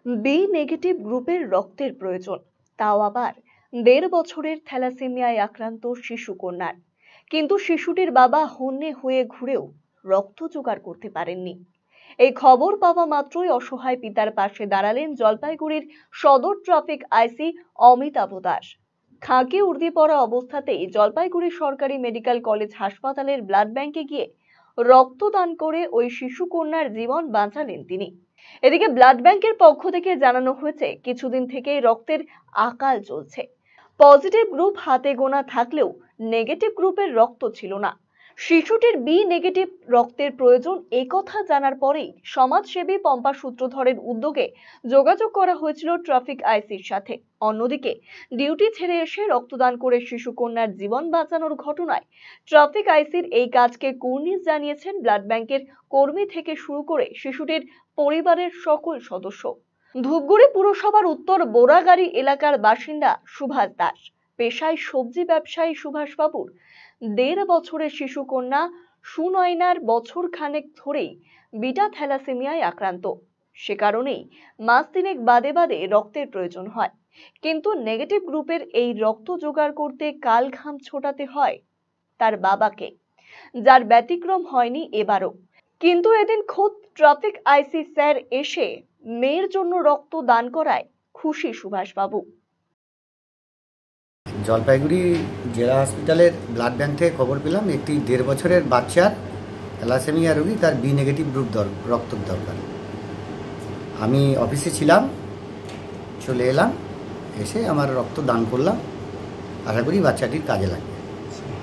B negative গ্রুপের রক্তের প্রয়োজন, তাও আবার ১.৫ বছরের থ্যালাসেমিয়ায় আক্রান্ত শিশু কন্যার। কিন্তু শিশুটির বাবা হন্যে হয়ে ঘুরেও রক্ত জোগাড় করতে পারেননি। এই খবর পাওয়া মাত্রই অসহায় পিতার পাশে দাঁড়ালেন জলপাইগুড়ির সদর ট্রাফিক আইসি অমিতাভ দাস। খাঁকে উর্দি পড়া অবস্থাতেই জলপাইগুড়ি সরকারি মেডিকেল কলেজ হাসপাতালের ব্লাড ব্যাংকে গিয়ে রক্তদান করে ওই শিশু কন্যার জীবন বাঁচালেন তিনি। এদিকে ব্লাড ব্যাংকের পক্ষ থেকে জানানো হয়েছে, কিছুদিন থেকেই রক্তের আকাল চলছে। পজিটিভ গ্রুপ হাতে গোনা থাকলেও নেগেটিভ গ্রুপের রক্ত ছিল না। শিশুটির বি নেগেটিভ রক্তের প্রয়োজন এই কথা জানার পরেই সমাজসেবী পম্পা সূত্রধরের উদ্যোগে যোগাযোগ করা হয়েছিল ট্রাফিক আইসির সাথে। অন্যদিকে ডিউটি ছেড়ে এসে রক্তদান করে শিশু কন্যার জীবন বাঁচানোর ঘটনায় ট্রাফিক আইসির এই কাজকে কুর্নিশ জানিয়েছেন ব্লাড ব্যাংকের কর্মী থেকে শুরু করে শিশুটির পরিবারের সকল সদস্য। ধূপগুড়ি পুরসভার উত্তর বোরাগাড়ি এলাকার বাসিন্দা সুভাষ দাস। পেশায় সবজি ব্যবসায়ী সুভাষবাবুর ১.৫ বছরের শিশু কন্যা সুনয়নার বছর খানেক ধরেই বিটা থ্যালাসেমিয়ায় আক্রান্ত। সে কারণেই মাস ৩ বাদে বাদে রক্তের প্রয়োজন হয়। কিন্তু নেগেটিভ গ্রুপের এই রক্ত জোগাড় করতে কাল ঘাম ছোটাতে হয় তার বাবাকে, যার ব্যতিক্রম হয়নি এবারও। কিন্তু এদিন খোদ ট্রাফিক আইসি স্যার এসে মেয়ের জন্য রক্ত দান করায় খুশি সুভাষবাবু। জলপাইগুড়ি জেলা হসপিটালের ব্লাড ব্যাংক থেকে খবর পেলাম একটি ১.৫ বছরের বাচ্চার থ্যালাসেমিয়া রোগী, তার বি নেগেটিভ গ্রুপ রক্ত দরকার। আমি অফিসে ছিলাম, চলে এলাম, এসে আমার রক্ত দান করলাম। আশা করি বাচ্চাটির কাজে লাগবে,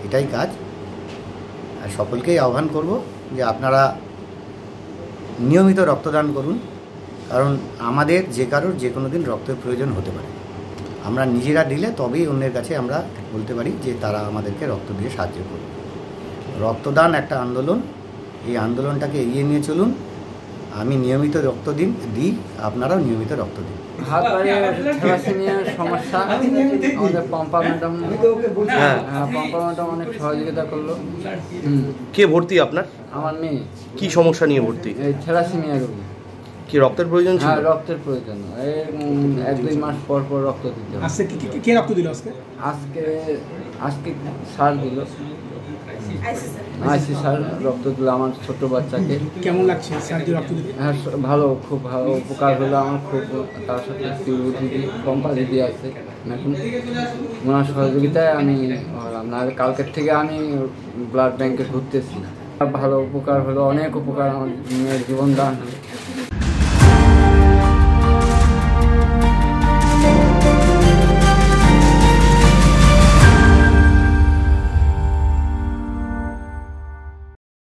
এটাই কাজ। আর সকলকেই আহ্বান করব যে আপনারা নিয়মিত রক্তদান করুন, কারণ আমাদের যে কারোর যে কোনো দিন রক্তের প্রয়োজন হতে পারে। আমরা নিজেরা দিলে তবেই অন্যের কাছে আমরা বলতে পারি যে তারা আমাদেরকে রক্ত দিয়ে সাহায্য করবে। রক্তদান একটা আন্দোলন, এই আন্দোলনটাকে এগিয়ে নিয়ে চলুন। আমি নিয়মিত রক্ত দিই, আপনারাও নিয়মিত রক্ত দিন। হাত বাড়িয়ে থ্যালাসেমিয়ার সমস্যা আমাদের পম্পা ম্যাডাম অনেক সহযোগিতা করলো। কে ভর্তি আপনার? আমার মেয়ে। কি সমস্যা নিয়ে ভর্তি? এই থ্যালাসেমিয়া রোগী। কি রক্তের প্রয়োজন ছিল? হ্যাঁ, রক্তের প্রয়োজন। এই ১-২ মাস পর পর রক্ত দিতে হবে। আজকে কে রক্ত দিল? আজকে স্যার দিল, আইসি স্যার রক্ত দিল আমার ছোট বাচ্চাকে। কেমন লাগছে স্যার যে রক্ত দিতে? হ্যাঁ, ভালো, খুব ভালো উপকার হলো আমার খুব। তার সাথে দিদি, পম্পা দিদি আছে, এখন ওনার সহযোগিতায় আমি হলাম। না কালকের থেকে আমি ব্লাড ব্যাংকে ঘুরতেছি। ভালো উপকার হলো, অনেক উপকার, আমার মেয়ের জীবন দান।